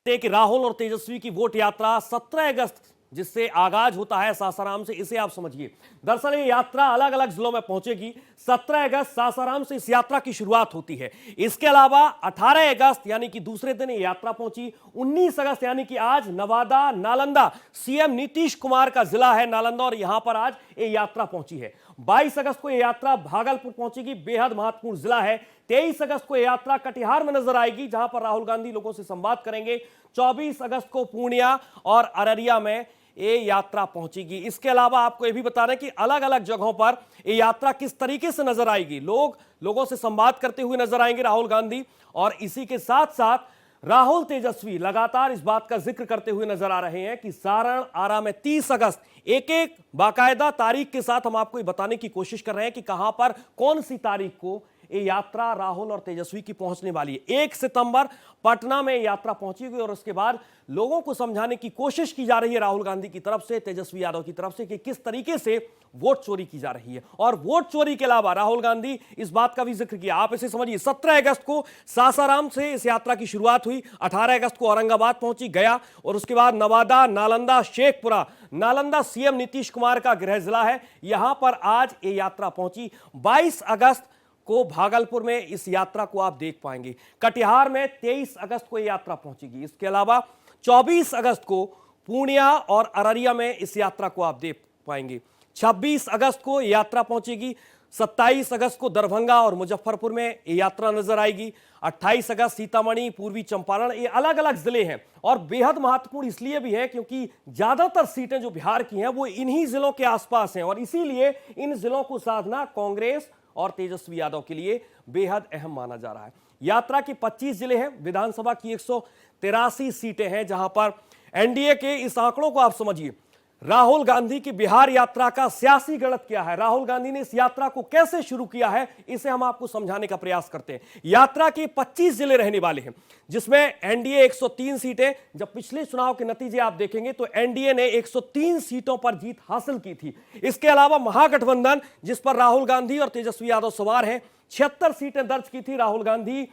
कि राहुल और तेजस्वी की वोट यात्रा 17 अगस्त जिससे आगाज होता है सासाराम से, इसे आप समझिए। दरअसल ये यात्रा अलग अलग जिलों में पहुंचेगी। 17 अगस्त सासाराम से इस यात्रा की शुरुआत होती है। इसके अलावा 18 अगस्त यानी कि दूसरे दिन ये यात्रा पहुंची। 19 अगस्त यानी कि आज नवादा नालंदा, सीएम नीतीश कुमार का जिला है नालंदा, और यहां पर आज ये यात्रा पहुंची है। 22 अगस्त को यह यात्रा भागलपुर पहुंचेगी, बेहद महत्वपूर्ण जिला है। 23 अगस्त को यह यात्रा कटिहार में नजर आएगी, जहां पर राहुल गांधी लोगों से संवाद करेंगे। 24 अगस्त को पूर्णिया और अररिया में ये यात्रा पहुंचेगी। इसके अलावा आपको यह भी बता रहे हैं कि अलग अलग जगहों पर ये यात्रा किस तरीके से नजर आएगी। लोगों से संवाद करते हुए नजर आएंगे राहुल गांधी, और इसी के साथ साथ राहुल तेजस्वी लगातार इस बात का जिक्र करते हुए नजर आ रहे हैं कि सारण आरा में 30 अगस्त एक एक बाकायदा तारीख के साथ हम आपको बताने की कोशिश कर रहे हैं कि कहां पर कौन सी तारीख को ये यात्रा राहुल और तेजस्वी की पहुंचने वाली है। 1 सितंबर पटना में यात्रा पहुंचेगी, और उसके बाद लोगों को समझाने की कोशिश की जा रही है राहुल गांधी की तरफ से, तेजस्वी यादव की तरफ से, कि किस तरीके से वोट चोरी की जा रही है। और वोट चोरी के अलावा राहुल गांधी इस बात का भी जिक्र किया, आप इसे समझिए। 17 अगस्त को सासाराम से इस यात्रा की शुरुआत हुई, 18 अगस्त को औरंगाबाद पहुंची, गया, और उसके बाद नवादा, नालंदा, शेखपुरा। नालंदा सीएम नीतीश कुमार का गृह जिला है, यहां पर आज ये यात्रा पहुंची। 22 अगस्त को भागलपुर में इस यात्रा को आप देख पाएंगे। कटिहार में 23 अगस्त को यह यात्रा पहुंचेगी। इसके अलावा 24 अगस्त को पूर्णिया और अररिया में इस यात्रा को आप देख पाएंगे। 26 अगस्त को यात्रा पहुंचेगी। 27 अगस्त को दरभंगा और मुजफ्फरपुर में ये यात्रा नजर आएगी। 28 अगस्त सीतामढ़ी, पूर्वी चंपारण, ये अलग अलग जिले हैं, और बेहद महत्वपूर्ण इसलिए भी है क्योंकि ज्यादातर सीटें जो बिहार की हैं वो इन्हीं जिलों के आसपास हैं, और इसीलिए इन जिलों को साधना कांग्रेस और तेजस्वी यादव के लिए बेहद अहम माना जा रहा है। यात्रा के 25 जिले हैं, विधानसभा की 183 सीटें हैं, जहां पर एनडीए के इस आंकड़ों को आप समझिए। राहुल गांधी की बिहार यात्रा का सियासी गणित क्या है, राहुल गांधी ने इस यात्रा को कैसे शुरू किया है, इसे हम आपको समझाने का प्रयास करते हैं। यात्रा के 25 जिले रहने वाले हैं, जिसमें एनडीए 103 सीटें, जब पिछले चुनाव के नतीजे आप देखेंगे तो एनडीए ने 103 सीटों पर जीत हासिल की थी। इसके अलावा महागठबंधन, जिस पर राहुल गांधी और तेजस्वी यादव सवार हैं, 76 सीटें दर्ज की थी राहुल गांधी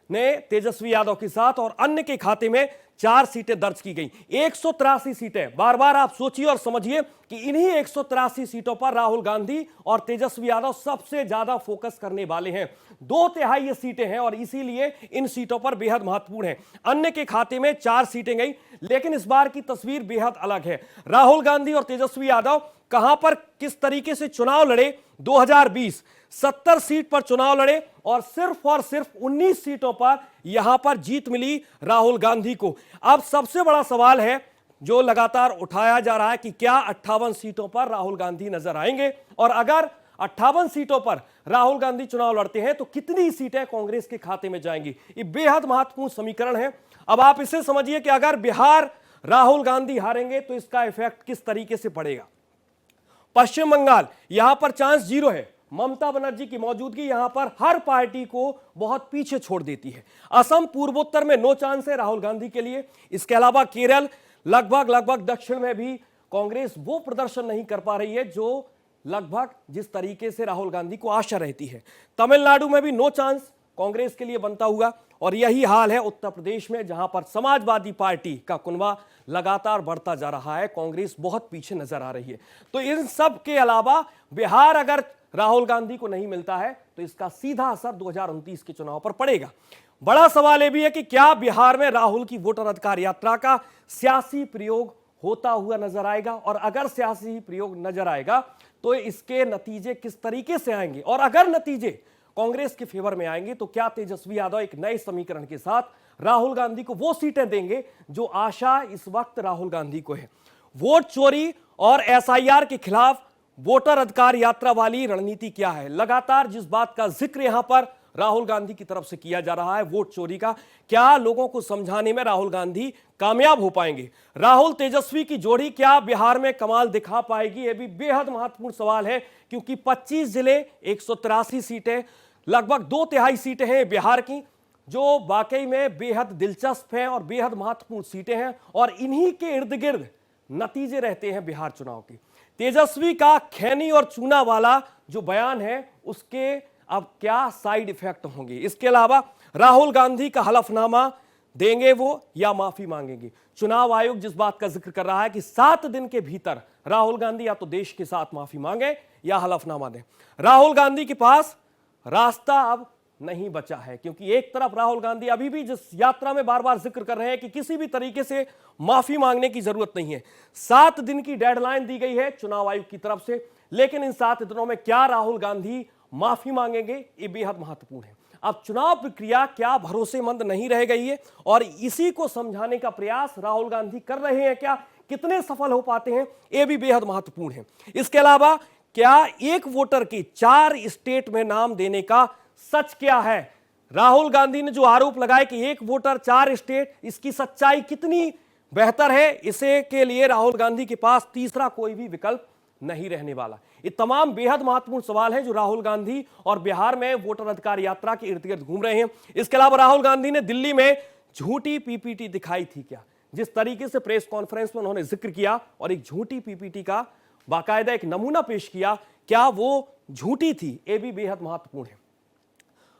ने तेजस्वी यादव के साथ, और अन्य के खाते में 4 सीटें दर्ज की गई। 183 सीटें, बार बार आप सोचिए और समझिए कि इन्हीं 183 सीटों पर राहुल गांधी और तेजस्वी यादव सबसे ज्यादा फोकस करने वाले हैं। 2/3 ये सीटें हैं, और इसीलिए इन सीटों पर बेहद महत्वपूर्ण है। अन्य के खाते में 4 सीटें गई, लेकिन इस बार की तस्वीर बेहद अलग है। राहुल गांधी और तेजस्वी यादव कहां पर किस तरीके से चुनाव लड़े। 2020 70 सीट पर चुनाव लड़े, और सिर्फ 19 सीटों पर यहां पर जीत मिली राहुल गांधी को। अब सबसे बड़ा सवाल है जो लगातार उठाया जा रहा है कि क्या 58 सीटों पर राहुल गांधी नजर आएंगे, और अगर 58 सीटों पर राहुल गांधी चुनाव लड़ते हैं तो कितनी सीटें कांग्रेस के खाते में जाएंगी। ये बेहद महत्वपूर्ण समीकरण है। अब आप इसे समझिए कि अगर बिहार राहुल गांधी हारेंगे तो इसका इफेक्ट किस तरीके से पड़ेगा। पश्चिम बंगाल, यहां पर चांस 0 है। ममता बनर्जी की मौजूदगी यहां पर हर पार्टी को बहुत पीछे छोड़ देती है। असम, पूर्वोत्तर में नो चांस है राहुल गांधी के लिए। इसके अलावा केरल, लगभग दक्षिण में भी कांग्रेस वो प्रदर्शन नहीं कर पा रही है जो लगभग जिस तरीके से राहुल गांधी को आशा रहती है। तमिलनाडु में भी नो चांस कांग्रेस के लिए बनता हुआ, और यही हाल है उत्तर प्रदेश में, जहां पर समाजवादी पार्टी का कुनबा लगातार बढ़ता जा रहा है। कांग्रेस बहुत पीछे नजर आ रही है। तो इन सब के अलावा बिहार अगर राहुल गांधी को नहीं मिलता है तो इसका सीधा असर 2029 के चुनाव पर पड़ेगा। बड़ा सवाल यह भी है कि क्या बिहार में राहुल की वोटर अधिकार यात्रा का सियासी प्रयोग होता हुआ नजर आएगा, और अगर सियासी प्रयोग नजर आएगा तो इसके नतीजे किस तरीके से आएंगे, और अगर नतीजे कांग्रेस के फेवर में आएंगे तो क्या तेजस्वी यादव एक नए समीकरण के साथ राहुल गांधी को वो सीटें देंगे जो आशा इस वक्त राहुल गांधी को है। वोट चोरी और एसआईआर के खिलाफ वोटर अधिकार यात्रा वाली रणनीति क्या है। लगातार जिस बात का जिक्र यहां पर राहुल गांधी की तरफ से किया जा रहा है वोट चोरी का, क्या लोगों को समझाने में राहुल गांधी कामयाब हो पाएंगे। राहुल तेजस्वी की जोड़ी क्या बिहार में कमाल दिखा पाएगी, यह भी बेहद महत्वपूर्ण सवाल है, क्योंकि 25 जिले, 183 सीटें, लगभग 2/3 सीटें हैं बिहार की, जो वाकई में बेहद दिलचस्प हैं और बेहद महत्वपूर्ण सीटें हैं, और इन्हीं के इर्द गिर्द नतीजे रहते हैं बिहार चुनाव के। तेजस्वी का खैनी और चूना वाला जो बयान है उसके अब क्या साइड इफेक्ट होंगे। इसके अलावा राहुल गांधी का हलफनामा देंगे वो या माफी मांगेंगे। चुनाव आयोग जिस बात का जिक्र कर रहा है कि 7 दिन के भीतर राहुल गांधी या तो देश के साथ माफी मांगे या हलफनामा दें। राहुल गांधी के पास रास्ता अब नहीं बचा है, क्योंकि एक तरफ राहुल गांधी अभी भी जिस यात्रा में बार बार जिक्र कर रहे हैं कि किसी भी तरीके से माफी मांगने की जरूरत नहीं है। 7 दिन की डेडलाइन दी गई है चुनाव आयोग की तरफ से, लेकिन इन 7 दिनों में क्या राहुल गांधी माफी मांगेंगे, ये बेहद महत्वपूर्ण है। अब चुनाव प्रक्रिया क्या भरोसेमंद नहीं रह गई है, और इसी को समझाने का प्रयास राहुल गांधी कर रहे हैं क्या, कितने सफल हो पाते हैं, यह भी बेहद महत्वपूर्ण है। इसके अलावा क्या एक वोटर की 4 स्टेट में नाम देने का सच क्या है? राहुल गांधी ने जो आरोप लगाए कि एक वोटर 4 स्टेट, इसकी सच्चाई कितनी बेहतर है? इसे के लिए राहुल गांधी के पास तीसरा कोई भी विकल्प नहीं रहने वाला। ये तमाम बेहद महत्वपूर्ण सवाल हैं जो राहुल गांधी और बिहार में वोटर अधिकार यात्रा के इर्द गिर्द घूम रहे हैं। इसके अलावा राहुल गांधी ने दिल्ली में झूठी पीपीटी दिखाई थी क्या? जिस तरीके से प्रेस कॉन्फ्रेंस में उन्होंने जिक्र किया और एक झूठी पीपीटी का बाकायदा एक नमूना पेश किया, क्या वो झूठी थी? ये भी बेहद महत्वपूर्ण है।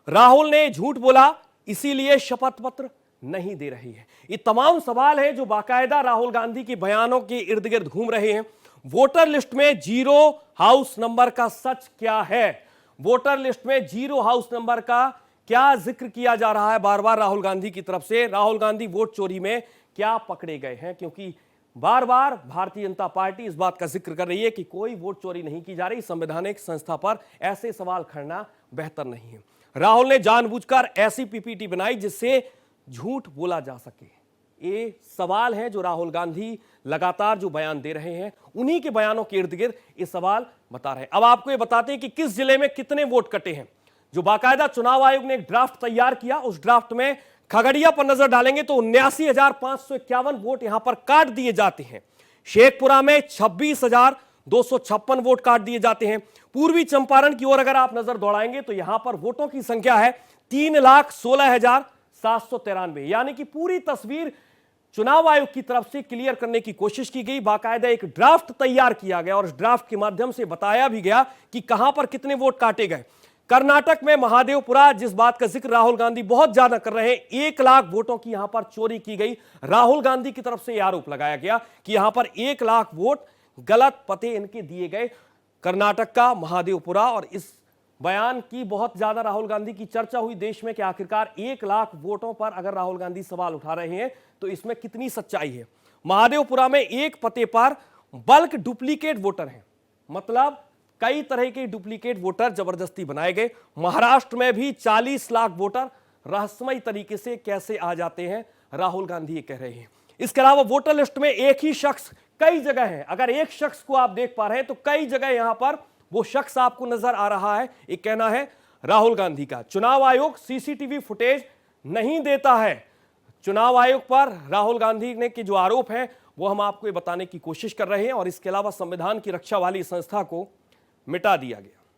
राहुल ने झूठ बोला इसीलिए शपथ पत्र नहीं दे रही है। ये तमाम सवाल है जो बाकायदा राहुल गांधी के बयानों के इर्द गिर्द घूम रहे हैं। वोटर लिस्ट में 0 हाउस नंबर का सच क्या है? वोटर लिस्ट में 0 हाउस नंबर का क्या जिक्र किया जा रहा है बार बार राहुल गांधी की तरफ से? राहुल गांधी वोट चोरी में क्या पकड़े गए हैं? क्योंकि बार बार भारतीय जनता पार्टी इस बात का जिक्र कर रही है कि कोई वोट चोरी नहीं की जा रही। संवैधानिक संस्था पर ऐसे सवाल खड़ना बेहतर नहीं है। राहुल ने जानबूझकर ऐसी पीपीटी बनाई जिससे झूठ बोला जा सके। ये सवाल है जो राहुल गांधी लगातार जो बयान दे रहे हैं, उन्हीं के बयानों के इर्द गिर्द ये सवाल बता रहे हैं। अब आपको ये बताते हैं कि किस जिले में कितने वोट कटे हैं। जो बाकायदा चुनाव आयोग ने एक ड्राफ्ट तैयार किया, उस ड्राफ्ट में खगड़िया पर नजर डालेंगे तो 79,551 वोट यहां पर काट दिए जाते हैं। शेखपुरा में 26,256 वोट काट दिए जाते हैं। पूर्वी चंपारण की ओर अगर आप नजर दौड़ाएंगे तो यहां पर वोटों की संख्या है 3,16,793। यानी कि पूरी तस्वीर चुनाव आयोग की तरफ से क्लियर करने की कोशिश की गई। बाकायदा एक ड्राफ्ट तैयार किया गया और इस ड्राफ्ट के माध्यम से बताया भी गया कि कहां पर कितने वोट काटे गए। कर्नाटक में महादेवपुरा, जिस बात का जिक्र राहुल गांधी बहुत ज्यादा कर रहे हैं, 1 लाख वोटों की यहां पर चोरी की गई। राहुल गांधी की तरफ से यह आरोप लगाया गया कि यहां पर 1 लाख वोट गलत पते इनके दिए गए। कर्नाटक का महादेवपुरा, और इस बयान की बहुत ज्यादा राहुल गांधी की चर्चा हुई देश में कि आखिरकार 1 लाख वोटों पर अगर राहुल गांधी सवाल उठा रहे हैं तो इसमें कितनी सच्चाई है। महादेवपुरा में एक पते पर बल्क डुप्लीकेट वोटर हैं, मतलब कई तरह के डुप्लीकेट वोटर जबरदस्ती बनाए गए। महाराष्ट्र में भी 40 लाख वोटर रहस्यमय तरीके से कैसे आ जाते हैं, राहुल गांधी ये कह रहे हैं। इसके अलावा वोटर लिस्ट में एक ही शख्स कई जगह है। अगर एक शख्स को आप देख पा रहे हैं तो कई जगह यहां पर वो शख्स आपको नजर आ रहा है। ये कहना है राहुल गांधी का। चुनाव आयोग सीसीटीवी फुटेज नहीं देता है। चुनाव आयोग पर राहुल गांधी ने के जो आरोप हैं वो हम आपको ये बताने की कोशिश कर रहे हैं, और इसके अलावा संविधान की रक्षा वाली संस्था को मिटा दिया गया।